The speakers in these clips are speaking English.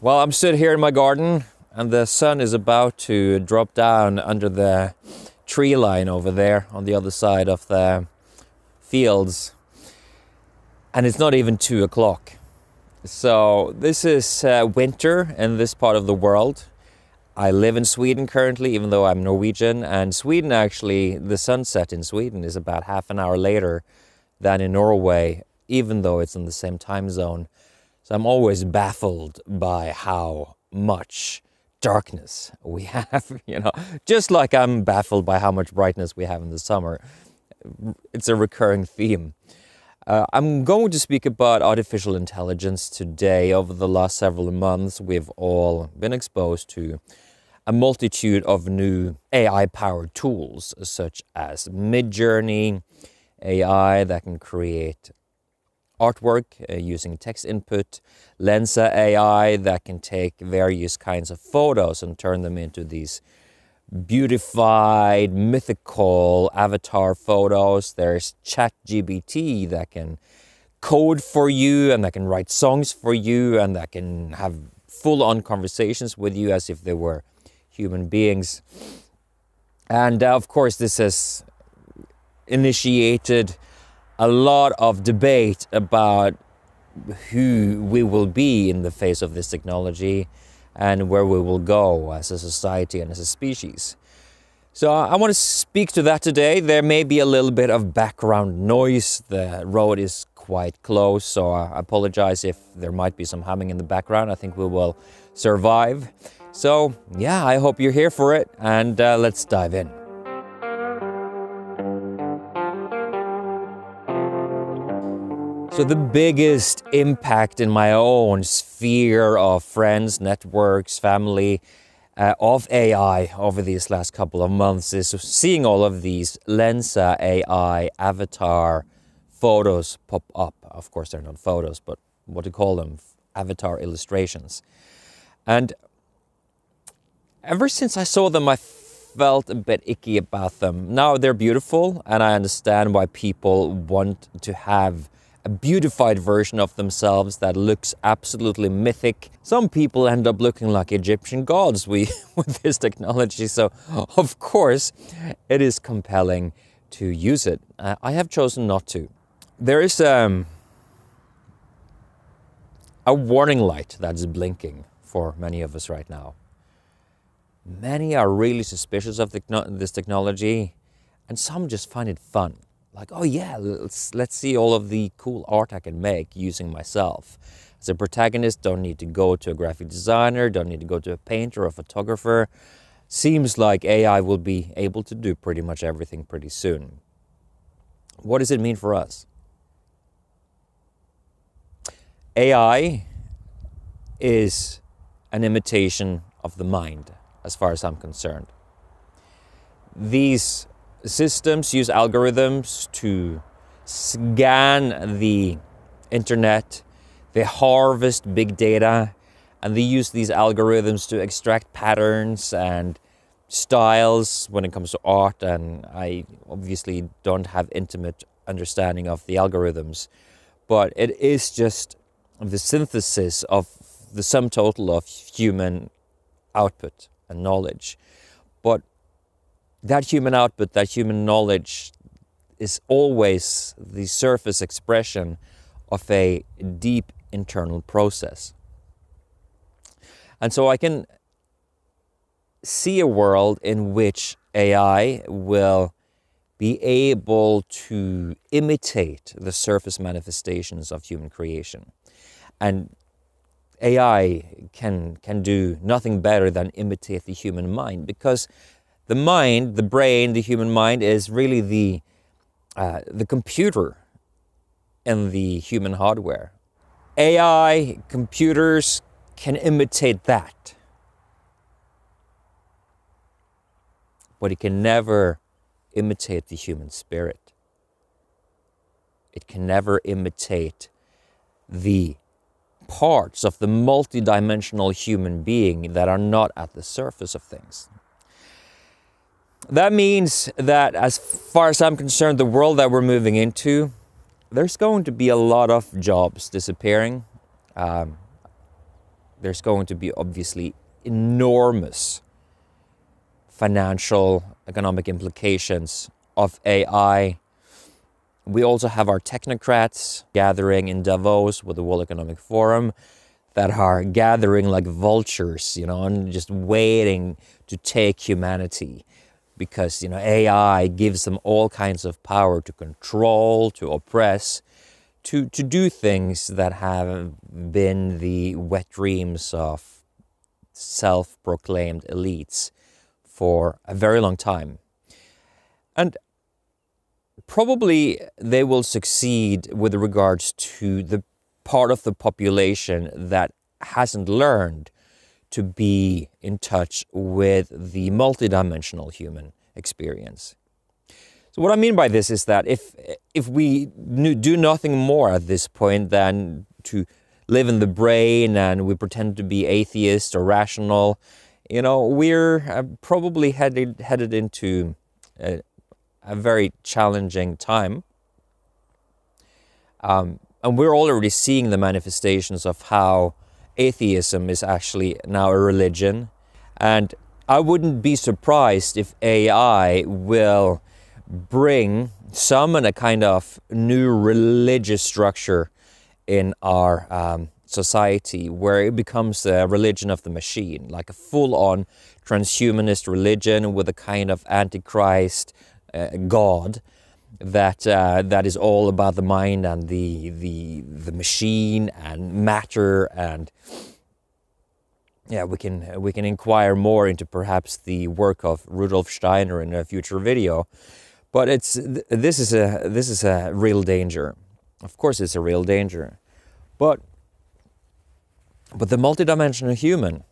Well, I'm stood here in my garden and the sun is about to drop down under the tree line over there on the other side of the fields. And it's not even 2 o'clock. So this is winter in this part of the world. I live in Sweden currently, even though I'm Norwegian. And Sweden actually, the sunset in Sweden is about half an hour later than in Norway, even though it's in the same time zone. So I'm always baffled by how much darkness we have, just like I'm baffled by how much brightness we have in the summer. It's a recurring theme. I'm going to speak about artificial intelligence today. Over the last several months, we've all been exposed to a multitude of new AI-powered tools, such as Midjourney, AI that can create artwork using text input, Lensa AI that can take various kinds of photos and turn them into these beautified, mythical avatar photos. There's ChatGPT that can code for you and that can write songs for you and that can have full-on conversations with you as if they were human beings. And of course, this has initiated a lot of debate about who we will be in the face of this technology and where we will go as a society and as a species. So I want to speak to that today. There may be a little bit of background noise. The road is quite close, so I apologize if there might be some humming in the background. I think we will survive. So yeah, I hope you're here for it, and let's dive in. So the biggest impact in my own sphere of friends, networks, family, of AI over these last couple of months is seeing all of these Lensa AI avatar photos pop up. Of course, they're not photos, but what do you call them? Avatar illustrations. And ever since I saw them, I felt a bit icky about them. Now they're beautiful, and I understand why people want to have a beautified version of themselves that looks absolutely mythic. Some people end up looking like Egyptian gods with this technology, so of course it is compelling to use it. I have chosen not to. There is a warning light that is blinking for many of us right now. Many are really suspicious of this technology, and some just find it fun. Like, oh yeah, let's see all of the cool art I can make using myself. As a protagonist, don't need to go to a graphic designer, don't need to go to a painter or a photographer. Seems like AI will be able to do pretty much everything pretty soon. What does it mean for us? AI is an imitation of the mind, as far as I'm concerned. These systems use algorithms to scan the internet, they harvest big data, and they use these algorithms to extract patterns and styles when it comes to art. And I obviously don't have intimate understanding of the algorithms, but it is just the synthesis of the sum total of human output and knowledge. But that human output, that human knowledge is always the surface expression of a deep internal process. And so I can see a world in which AI will be able to imitate the surface manifestations of human creation. And AI can do nothing better than imitate the human mind, because the mind, the brain, the human mind is really the computer in the human hardware. AI computers can imitate that, but it can never imitate the human spirit. It can never imitate the parts of the multidimensional human being that are not at the surface of things. That means that, as far as I'm concerned, the world that we're moving into, there's going to be a lot of jobs disappearing. there's going to be obviously enormous financial, economic implications of AI. We also have our technocrats gathering in Davos with the World Economic Forum that are gathering like vultures, you know, and just waiting to take humanity because, you know, AI gives them all kinds of power to control, to oppress, to do things that have been the wet dreams of self-proclaimed elites for a very long time. And probably they will succeed with regards to the part of the population that hasn't learned to be in touch with the multidimensional human experience. So what I mean by this is that if we do nothing more at this point than to live in the brain and we pretend to be atheist or rational, you know, we're probably headed into a very challenging time. And we're already seeing the manifestations of how atheism is actually now a religion. And I wouldn't be surprised if AI will bring some in a kind of new religious structure in our society, where it becomes a religion of the machine, like a full-on transhumanist religion with a kind of antichrist god that is all about the mind and the machine and matter. And yeah, we can inquire more into perhaps the work of Rudolf Steiner in a future video. But this is a real danger. Of course, it's a real danger. But the multidimensional human,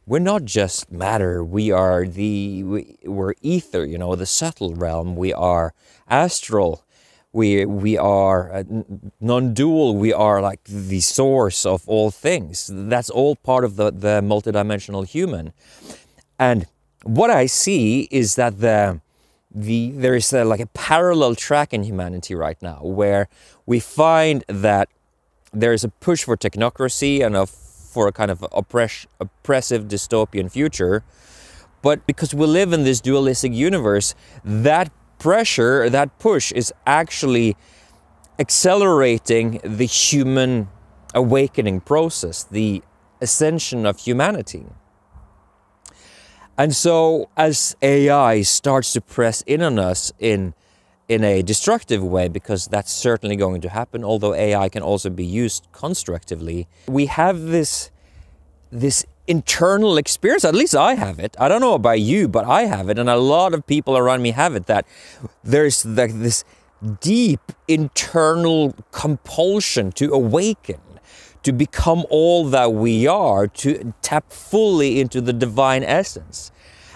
we're not just matter. We're ether, you know, the subtle realm. We are astral. We are non-dual. We are like the source of all things. That's all part of the multidimensional human. And what I see is that there is like a parallel track in humanity right now, where we find that there is a push for technocracy and for a kind of oppressive dystopian future. But because we live in this dualistic universe, that pressure, that push is actually accelerating the human awakening process, the ascension of humanity. And so as AI starts to press in on us in a destructive way, because that's certainly going to happen, although AI can also be used constructively, we have this internal experience. At least I have it. I don't know about you, but I have it, and a lot of people around me have it, that there's like this deep internal compulsion to awaken, to become all that we are, to tap fully into the divine essence.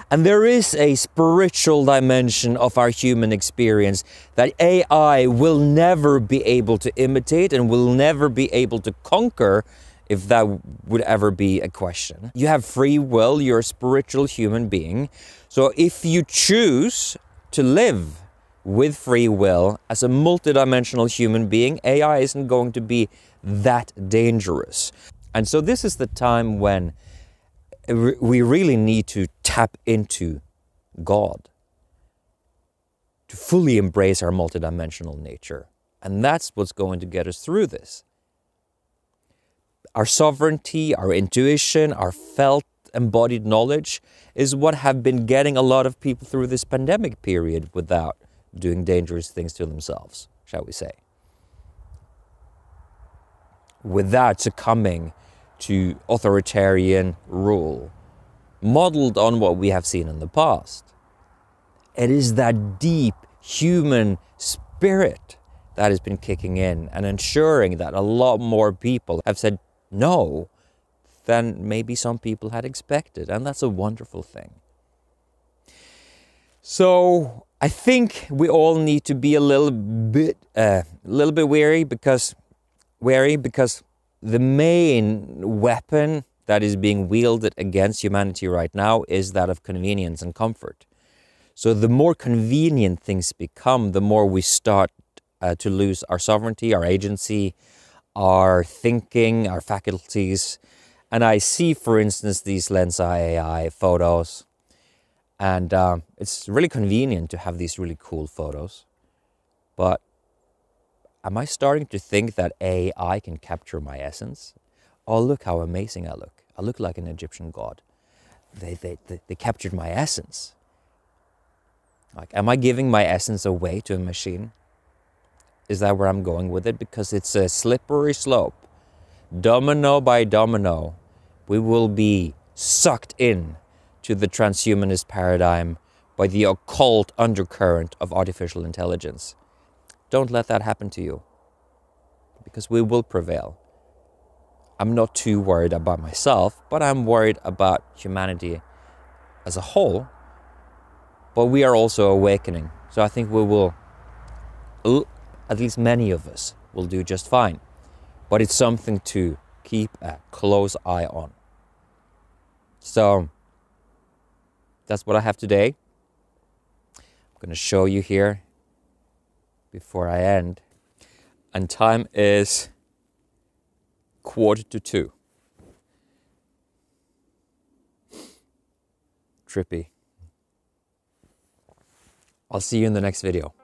And there is a spiritual dimension of our human experience that AI will never be able to imitate and will never be able to conquer, if that would ever be a question. You have free will, you're a spiritual human being. So if you choose to live with free will as a multidimensional human being, AI isn't going to be that dangerous. And so this is the time when we really need to tap into God, to fully embrace our multidimensional nature. And that's what's going to get us through this. Our sovereignty, our intuition, our felt embodied knowledge is what have been getting a lot of people through this pandemic period without doing dangerous things to themselves, shall we say. Without succumbing to authoritarian rule, modeled on what we have seen in the past. It is that deep human spirit that has been kicking in and ensuring that a lot more people have said no than maybe some people had expected, and that's a wonderful thing. So I think we all need to be a little bit wary, because the main weapon that is being wielded against humanity right now is that of convenience and comfort. So the more convenient things become, the more we start to lose our sovereignty, our agency, our thinking, our faculties. And I see, for instance, these Lens AI photos, and it's really convenient to have these really cool photos. But am I starting to think that AI can capture my essence? Oh, look how amazing I look. I look like an Egyptian god. They captured my essence. Like, am I giving my essence away to a machine? Is that where I'm going with it? Because it's a slippery slope. Domino by domino, we will be sucked in to the transhumanist paradigm by the occult undercurrent of artificial intelligence. Don't let that happen to you, because we will prevail. I'm not too worried about myself, but I'm worried about humanity as a whole. But we are also awakening. So I think we will, at least many of us, will do just fine. But it's something to keep a close eye on. So that's what I have today. I'm going to show you here before I end. And time is 1:45. Trippy. I'll see you in the next video.